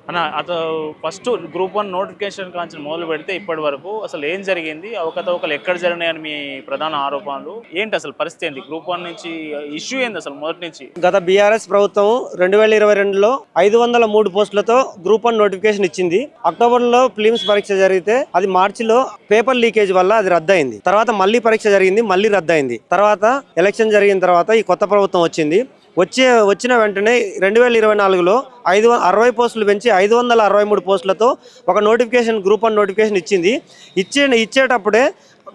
అన్న అతను first group 1 notification కాంచి మొదలు పెడితే ఇప్పటి వరకు అసలు ఏం జరిగింది, అవకతవకలు ఎక్కడ జరిగినాయని మీ ప్రధాన ఆరోపణలు ఏంటి, అసలు పరిస్థితి ఏంటి, గ్రూప్ 1 నుంచి ఇష్యూ ఏంది అసలు మొదటి నుంచి? గత బీఆర్ఎస్ ప్రభుత్వం 2022లో 503 పోస్టులతో గ్రూప్ 1 నోటిఫికేషన్ ఇచ్చింది. అక్టోబర్లో ఫిలిమ్స్ పరీక్ష జరిగితే అది మార్చిలో పేపర్ లీకేజ్ వల్ల అది రద్దయింది. తర్వాత మళ్ళీ పరీక్ష జరిగింది, మళ్ళీ రద్దయింది. తర్వాత ఎలక్షన్ జరిగిన తర్వాత ఈ కొత్త ప్రభుత్వం వచ్చింది. వచ్చిన వెంటనే 2024లో 560 పోస్టులు పెంచి 563 పోస్టులతో ఒక నోటిఫికేషన్ గ్రూప్ 1 నోటిఫికేషన్ ఇచ్చింది. ఇచ్చేటప్పుడే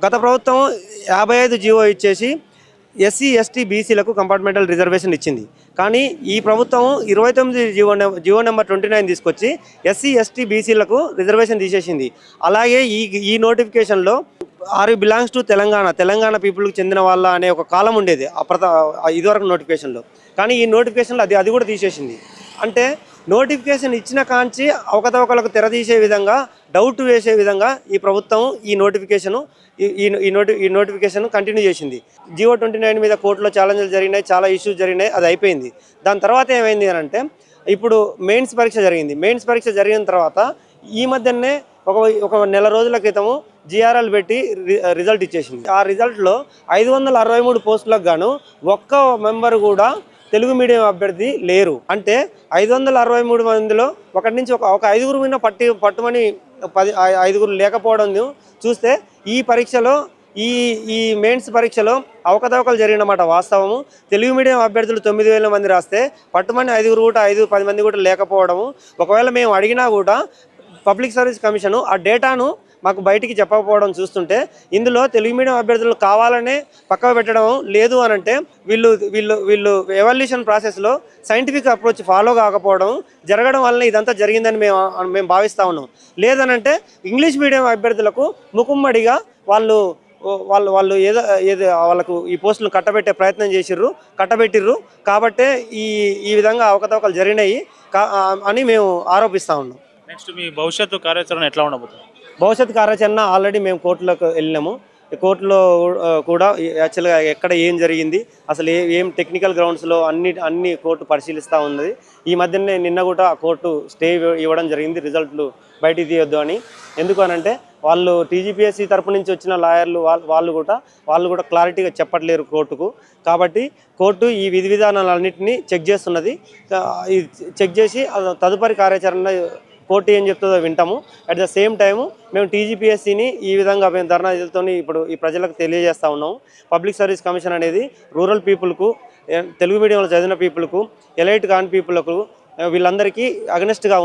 గత ప్రభుత్వం 55 జీవో ఇచ్చేసి ఎస్సీ ఎస్టీ బీసీలకు కంపార్ట్మెంటల్ రిజర్వేషన్ ఇచ్చింది. కానీ ఈ ప్రభుత్వం 29 జీవో నెంబర్ 29 తీసుకొచ్చి ఎస్సీ ఎస్టీ బీసీలకు రిజర్వేషన్ తీసేసింది. అలాగే ఈ నోటిఫికేషన్లో are you belongs to Telangana పీపుల్కి చెందిన వాళ్ళ అనే ఒక కాలం ఉండేది ఇదివరకు నోటిఫికేషన్లో. కానీ ఈ నోటిఫికేషన్లో అది కూడా తీసేసింది. అంటే నోటిఫికేషన్ ఇచ్చిన కాంచి అవకతవకలకు తెరదీసే విధంగా, డౌట్ వేసే విధంగా ఈ ప్రభుత్వం ఈ నోటిఫికేషన్ కంటిన్యూ చేసింది. జీవో 29 మీద కోర్టులో ఛాలెంజ్లు జరిగినాయి, చాలా ఇష్యూస్ జరిగినాయి, అది అయిపోయింది. దాని తర్వాత ఏమైంది అని అంటే ఇప్పుడు మెయిన్స్ పరీక్ష జరిగింది. మెయిన్స్ పరీక్ష జరిగిన తర్వాత ఈ మధ్యనే ఒక నెల రోజుల క్రితము జిఆర్ఎల్ పెట్టి రిజల్ట్ ఇచ్చేసింది. ఆ రిజల్ట్లో 563 పోస్టులకు గాను ఒక్క మెంబర్ కూడా తెలుగు మీడియం అభ్యర్థి లేరు. అంటే 563 మందిలో ఒకటి నుంచి ఒక ఐదుగురు మీద పట్టుమని 5 లేకపోవడం చూస్తే ఈ పరీక్షలో ఈ మెయిన్స్ పరీక్షలో అవకతవకలు జరిగినమాట వాస్తవము. తెలుగు మీడియం అభ్యర్థులు 9,000 మంది రాస్తే పట్టుమని 5-10 మంది కూడా లేకపోవడము. ఒకవేళ మేము అడిగినా కూడా పబ్లిక్ సర్వీస్ కమిషను ఆ డేటాను మాకు బయటికి చెప్పకపోవడం చూస్తుంటే ఇందులో తెలుగు మీడియం అభ్యర్థులు కావాలనే పక్కకు పెట్టడం లేదు అని అంటే వీళ్ళు ఎవాల్యుయేషన్ ప్రాసెస్లో సైంటిఫిక్ అప్రోచ్ ఫాలో కాకపోవడం జరగడం వలన ఇదంతా జరిగిందని మేము భావిస్తూ ఉన్నాం. లేదనంటే ఇంగ్లీష్ మీడియం అభ్యర్థులకు ముకుమ్మడిగా వాళ్ళు ఏదో వాళ్ళకు ఈ పోస్టులు కట్టబెట్టే ప్రయత్నం కట్టబెట్టిర్రు కాబట్టే ఈ విధంగా అవకతవకలు జరిగినాయి అని మేము ఆరోపిస్తూ ఉన్నాం. నెక్స్ట్ మీ భవిష్యత్తు కార్యాచరణ ఎట్లా ఉండబోతుంది? భవిష్యత్ కార్యాచరణ ఆల్రెడీ మేము కోర్టులోకి వెళ్ళినాము. కోర్టులో కూడా యాక్చువల్గా ఎక్కడ ఏం జరిగింది, అసలు ఏం టెక్నికల్ గ్రౌండ్స్లో అన్ని కోర్టు పరిశీలిస్తూ ఉన్నది. ఈ మధ్యనే నిన్న కూడా కోర్టు స్టే ఇవ్వడం జరిగింది, రిజల్ట్లు బయటికి తీయొద్దు అని. ఎందుకు అనంటే వాళ్ళు టీజీపీఎస్సీ తరపు నుంచి వచ్చిన లాయర్లు వాళ్ళు కూడా క్లారిటీగా చెప్పట్లేరు కోర్టుకు. కాబట్టి కోర్టు ఈ విధి విధానాలన్నింటినీ చెక్ చేస్తున్నది. చెక్ చేసి తదుపరి కార్యాచరణ కోర్టు ఏం చెప్తుందో వింటాము. అట్ ద సేమ్ టైము మేము టీజీపీఎస్సీని ఈ విధంగా మేము ధర్నాతో ఇప్పుడు ఈ ప్రజలకు తెలియజేస్తూ ఉన్నాము. పబ్లిక్ సర్వీస్ కమిషన్ అనేది రూరల్ పీపుల్కు, తెలుగు మీడియంలో చదివిన పీపుల్కు, ఎలైట్ కాని పీపుల్కు వీళ్ళందరికీ అగనెస్ట్గా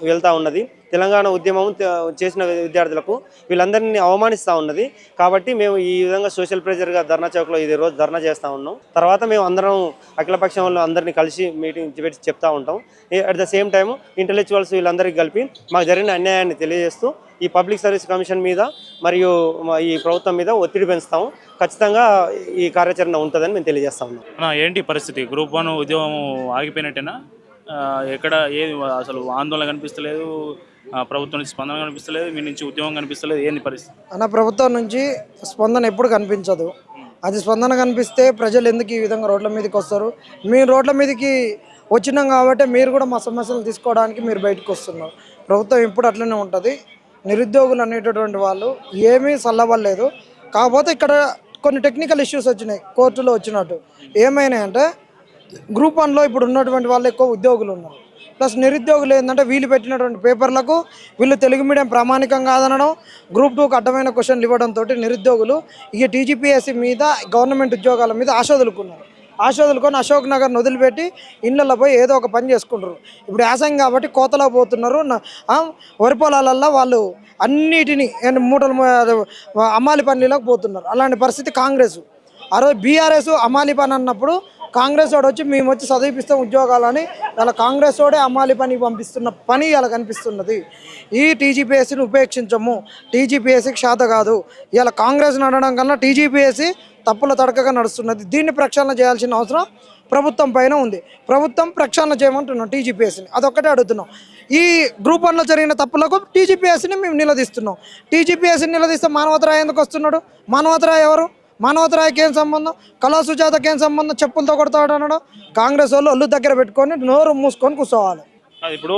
వెళ్తూ ఉన్నది. తెలంగాణ ఉద్యమం చేసిన విద్యార్థులకు వీళ్ళందరినీ అవమానిస్తూ ఉన్నది. కాబట్టి మేము ఈ విధంగా సోషల్ ప్రెజర్గా ధర్నా చౌక్లో ఇది రోజు ధర్నా చేస్తూ ఉన్నాం. తర్వాత మేము అందరం అఖిలపక్షం వాళ్ళు అందరినీ కలిసి మీటింగ్ పెట్టి చెప్తూ ఉంటాం. At the same time intellectuals వీళ్ళందరికీ కలిపి మాకు జరిగిన అన్యాయాన్ని తెలియజేస్తూ ఈ పబ్లిక్ సర్వీస్ కమిషన్ మీద మరియు ఈ ప్రభుత్వం మీద ఒత్తిడి పెంచుతాము. ఖచ్చితంగా ఈ కార్యాచరణ ఉంటుందని మేము తెలియజేస్తా ఉన్నాం. ఏంటి పరిస్థితి? గ్రూప్ 1 ఉద్యమం ఆగిపోయినట్టేనా? ఎక్కడ ఏది అసలు ఆందోళన కనిపిస్తలేదు, ప్రభుత్వం నుంచి స్పందన కనిపిస్తలేదు, మీ నుంచి ఉద్యమం కనిపిస్తలేదు, ఏంది పరిస్థితి? అన్న ప్రభుత్వం నుంచి స్పందన ఎప్పుడు కనిపించదు. అది స్పందన కనిపిస్తే ప్రజలు ఎందుకు ఈ విధంగా రోడ్ల మీదకి వస్తారు? మీరు రోడ్ల మీదకి వచ్చినాం కాబట్టి మీరు కూడా మా సమస్యలు తీసుకోవడానికి మీరు బయటకు వస్తున్నారు. ప్రభుత్వం ఎప్పుడు అట్లనే ఉంటుంది. నిరుద్యోగులు అనేటటువంటి వాళ్ళు ఏమీ చల్లవలేదు. కాకపోతే ఇక్కడ కొన్ని టెక్నికల్ ఇష్యూస్ వచ్చినాయి కోర్టులో వచ్చినట్టు. ఏమైనాయంటే గ్రూప్ 1లో ఇప్పుడు ఉన్నటువంటి వాళ్ళు ఎక్కువ ఉద్యోగులు ఉన్నారు. ప్లస్ నిరుద్యోగులు ఏంటంటే వీళ్ళు పెట్టినటువంటి పేపర్లకు వీళ్ళు తెలుగు మీడియం ప్రామాణికం కాదనడం, గ్రూప్ 2కు అడ్డమైన క్వశ్చన్లు ఇవ్వడంతో నిరుద్యోగులు ఇక టీజీపీఎస్సీ మీద, గవర్నమెంట్ ఉద్యోగాల మీద ఆశోదులుకొని అశోక్ నగర్ని వదిలిపెట్టి ఇళ్ళల్లో పోయి ఏదో ఒక పని చేసుకుంటారు. ఇప్పుడు యాసంగి కాబట్టి కోతలో పోతున్నారు. వరి పొలాలల్లో వాళ్ళు అన్నిటినీ మూటలు అమ్మాలి పనిలోకి పోతున్నారు. అలాంటి పరిస్థితి కాంగ్రెస్. ఆ రోజు బీఆర్ఎస్ అమ్మాలి పని అన్నప్పుడు కాంగ్రెస్ వాడు వచ్చి మేము వచ్చి చదివిపిస్తాం ఉద్యోగాలని ఇలా కాంగ్రెస్ వాడే అమ్మాలి పని పంపిస్తున్న పని ఇలా కనిపిస్తున్నది. ఈ టీజీపీఎస్సీని ఉపేక్షించము. టీజీపీఎస్సీకి శాత కాదు. ఇలా కాంగ్రెస్ నడవడం కన్నా టీజీపీఎస్సీ తప్పుల తడకగా నడుస్తున్నది. దీన్ని ప్రక్షాళన చేయాల్సిన అవసరం ప్రభుత్వం పైన ఉంది. ప్రభుత్వం ప్రక్షాళన చేయమంటున్నాం టీజీపీఎస్సీని, అదొక్కటే అడుగుతున్నాం. ఈ గ్రూప్ 1లో జరిగిన తప్పులకు టీజీపీఎస్సీని మేము నిలదీస్తున్నాం. టీజీపీఎస్సీని నిలదీస్తే మానవతరాయ్ ఎందుకు వస్తున్నాడు? మానవతరాయ్ ఎవరు? మానవతరాయ్కి ఏం సంబంధం? కళా సుజాతకి ఏం సంబంధం? చెప్పులతో కొడతాడు అనడం. కాంగ్రెస్ వాళ్ళు ఒళ్ళు దగ్గర పెట్టుకొని నోరు మూసుకొని కూర్చోవాలి. ఇప్పుడు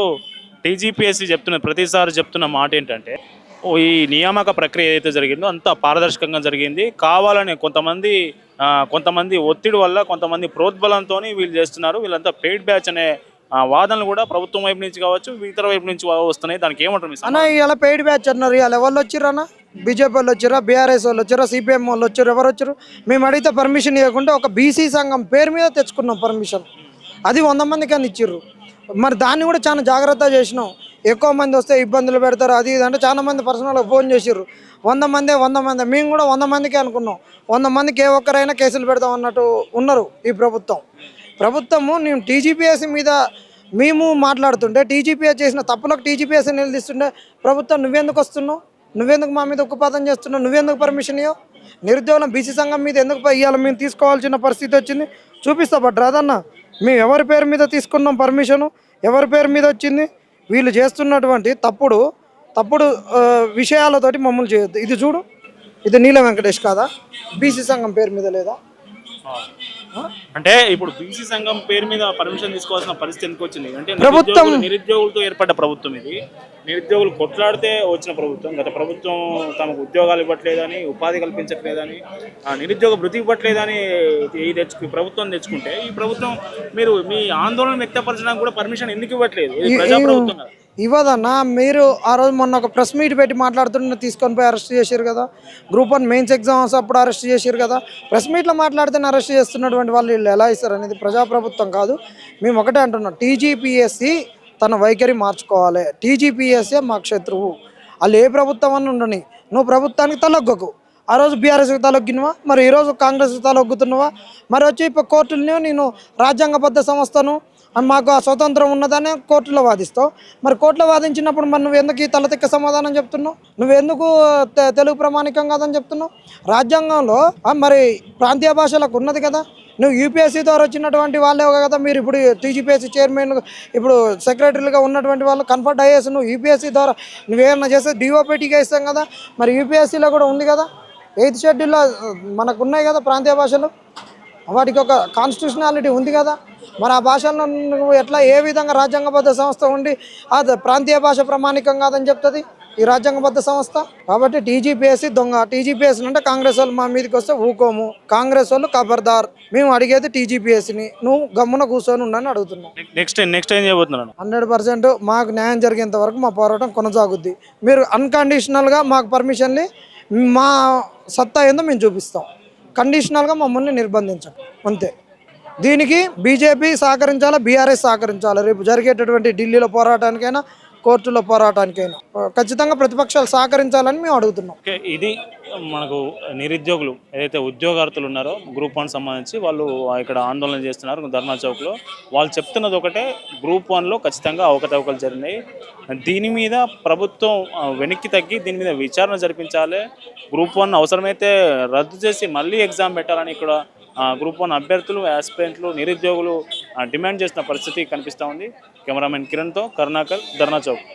టీజీపీఎస్సీ చెప్తున్న ప్రతిసారి చెప్తున్న మాట ఏంటంటే ఈ నియామక ప్రక్రియ ఏదైతే జరిగిందో అంతా పారదర్శకంగా జరిగింది. కావాలని కొంతమంది ఒత్తిడి వల్ల, కొంతమంది ప్రోద్బలంతో వీళ్ళు చేస్తున్నారు, వీళ్ళంతా పెయిడ్ బ్యాచ్ అనే వాదనలు కూడా ప్రభుత్వం వైపు నుంచి కావచ్చు, ఇతర వైపు నుంచి వస్తున్నాయి. దానికి ఏమంటారు మీ అన్న ఇలా పెయిడ్ బ్యాచ్ అన్నారు. ఇలా ఎవరు వచ్చిర్రు అన్న? బీజేపీ వాళ్ళు వచ్చారా, బీఆర్ఎస్ వాళ్ళు వచ్చారా, సిపిఎం వాళ్ళు వచ్చారు, ఎవరు వచ్చారు? మేము అడిగితే పర్మిషన్ ఇవ్వకుండా ఒక బీసీ సంఘం పేరు మీద తెచ్చుకున్నాం పర్మిషన్. అది 100 మందికి అని ఇచ్చిర్రు. మరి దాన్ని కూడా చాలా జాగ్రత్త చేసినాం. ఎక్కువ మంది వస్తే ఇబ్బందులు పెడతారు అది ఇది అంటే చాలా మంది పర్సనల్గా ఫోన్ చేసిర్రు. 100 మంది మేము కూడా 100 మందికే అనుకున్నాం. 100 మందికి ఏ ఒక్కరైనా కేసులు పెడతాం అన్నట్టు ఉన్నారు ఈ ప్రభుత్వము. నేను టీజీపీఎస్సీ మీద మేము మాట్లాడుతుంటే టీజీపీఎస్ చేసిన తప్పులకు టీజీపీఎస్సీ నిలదీస్తుంటే ప్రభుత్వం నువ్వెందుకు వస్తున్నావు, నువ్వెందుకు మా మీద ఉక్కుపాతం చేస్తున్నావు, నువ్వెందుకు పర్మిషన్ ఇవ్వవు? నిరుద్యోగులం బీసీ సంఘం మీద ఎందుకు ఇవ్వాలి? మేము తీసుకోవాల్సిన పరిస్థితి వచ్చింది. చూపిస్తా బట్ రాదన్న, మేము ఎవరి పేరు మీద తీసుకున్నాం పర్మిషను, ఎవరి పేరు మీద వచ్చింది? వీళ్ళు చేస్తున్నటువంటి తప్పుడు విషయాలతోటి మమ్మల్ని చేయొద్దు. ఇది చూడు, ఇది నీల వెంకటేష్ కాదా? బీసీ సంఘం పేరు మీద లేదా? అంటే ఇప్పుడు బీసీ సంఘం పేరు మీద పర్మిషన్ తీసుకోవాల్సిన పరిస్థితి ఎందుకు వచ్చింది అంటే ప్రభుత్వం నిరుద్యోగులతో ఏర్పడ్డ ప్రభుత్వం ఇది. నిరుద్యోగులు కొట్లాడితే వచ్చిన ప్రభుత్వం. గత ప్రభుత్వం తమకు ఉద్యోగాలు ఇవ్వట్లేదని, ఉపాధి కల్పించట్లేదని, నిరుద్యోగ భృతి ఇవ్వట్లేదని ప్రభుత్వం తెచ్చుకుంటే ఈ ప్రభుత్వం మీరు మీ ఆందోళన వ్యక్తపరచడానికి కూడా పర్మిషన్ ఎందుకు ఇవ్వట్లేదు? ఇది ప్రజాప్రభుత్వం కదా. ఇవ్వదన్న. మీరు ఆ రోజు మొన్న ఒక ప్రెస్ మీట్ పెట్టి మాట్లాడుతుంటే తీసుకొని పోయి అరెస్ట్ చేశారు కదా. గ్రూప్ 1 మెయిన్స్ ఎగ్జామ్స్ అప్పుడు అరెస్ట్ చేశారు కదా. ప్రెస్ మీట్లో మాట్లాడితేనే అరెస్ట్ చేస్తున్నటువంటి వాళ్ళు వీళ్ళు ఎలా ఇస్తారు అనేది ప్రజాప్రభుత్వం కాదు. మేము ఒకటే అంటున్నాం, టీజీపీఎస్సీ తన వైఖరి మార్చుకోవాలి. టీజీపీఎస్సీ మాకు శత్రువు. వాళ్ళు ఏ ప్రభుత్వం అని ఉండని, నువ్వు ప్రభుత్వానికి తలొగ్గకు. ఆ రోజు బీఆర్ఎస్కి తలొగ్గినవా, మరి ఈరోజు కాంగ్రెస్కి తలొగ్గుతున్నావా? మరి వచ్చి ఇప్పుడు కోర్టులని నేను రాజ్యాంగబద్ధ సంస్థను మాకు ఆ స్వతంత్రం ఉన్నదని కోర్టులో వాదిస్తావు. మరి కోర్టులో వాదించినప్పుడు మరి నువ్వు ఎందుకు ఈ తలతిక్క సమాధానం చెప్తున్నావు? నువ్వెందుకు తెలుగు ప్రామాణికం కాదని చెప్తున్నావు? రాజ్యాంగంలో మరి ప్రాంతీయ భాషలకు ఉన్నది కదా. నువ్వు యూపీఎస్సీ ద్వారా వచ్చినటువంటి వాళ్ళే కదా. మీరు ఇప్పుడు టీజీపీఎస్సీ చైర్మన్, ఇప్పుడు సెక్రటరీలుగా ఉన్నటువంటి వాళ్ళు కన్ఫర్ట్ అయ్యేసి నువ్వు యూపీఎస్సీ ద్వారా నువ్వేమన్నా చేస్తే డిఓపీటీగా ఇస్తాం కదా. మరి యూపీఎస్సీలో కూడా ఉంది కదా, 8th షెడ్యూల్లో మనకు ఉన్నాయి కదా ప్రాంతీయ భాషలు. వాటికి ఒక కాన్స్టిట్యూషనాలిటీ ఉంది కదా. మరి ఆ భాషలను నువ్వు ఎట్లా ఏ విధంగా రాజ్యాంగబద్ధ సంస్థ ఉండి అది ప్రాంతీయ భాష ప్రామాణికం కాదని చెప్తుంది ఈ రాజ్యాంగబద్ధ సంస్థ? కాబట్టి టీజీపీఎస్సీ దొంగ. టీజీపీఎస్సీ అంటే కాంగ్రెస్ వాళ్ళు మా మీదకి వస్తే ఊకోము. కాంగ్రెస్ వాళ్ళు ఖబర్దార్. మేము అడిగేది టీజీపీఎస్సీని, నువ్వు గమ్మున కూర్చొని ఉండని అడుగుతున్నావు. నెక్స్ట్ ఏం చేయబోతున్నాను? 100% మాకు న్యాయం జరిగేంత వరకు మా పోరాటం కొనసాగుద్ది. మీరు అన్కండిషనల్గా మాకు పర్మిషన్ని మా సత్తా ఏందో మేము చూపిస్తాం. కండిషనల్గా మమ్మల్ని నిర్బంధించండి అంతే. దీనికి బీజేపీ సహకరించాలా, బీఆర్ఎస్ సహకరించాలి. రేపు జరిగేటటువంటి ఢిల్లీలో పోరాటానికైనా, కోర్టులో పోరాటానికైనా ఖచ్చితంగా ప్రతిపక్షాలు సహకరించాలని మేము అడుగుతున్నాం. ఓకే, ఇది మనకు నిరుద్యోగులు ఏదైతే ఉద్యోగార్థులు ఉన్నారో గ్రూప్ 1 సంబంధించి వాళ్ళు ఇక్కడ ఆందోళన చేస్తున్నారు ధర్నా చౌక్లో. వాళ్ళు చెప్తున్నది ఒకటే, గ్రూప్ 1లో ఖచ్చితంగా అవకతవకలు జరిగినాయి. దీని మీద ప్రభుత్వం వెనక్కి తగ్గి దీని మీద విచారణ జరిపించాలి. గ్రూప్ 1 అవసరమైతే రద్దు చేసి మళ్ళీ ఎగ్జామ్ పెట్టాలని ఇక్కడ గ్రూప్ 1 అభ్యర్థులు, యాస్పిరెంట్లు, నిరుద్యోగులు డిమాండ్ చేసిన పరిస్థితి కనిపిస్తూ ఉంది. కెమెరామెన్ కిరణ్తో కరుణాకర్, ధర్నా చౌక్.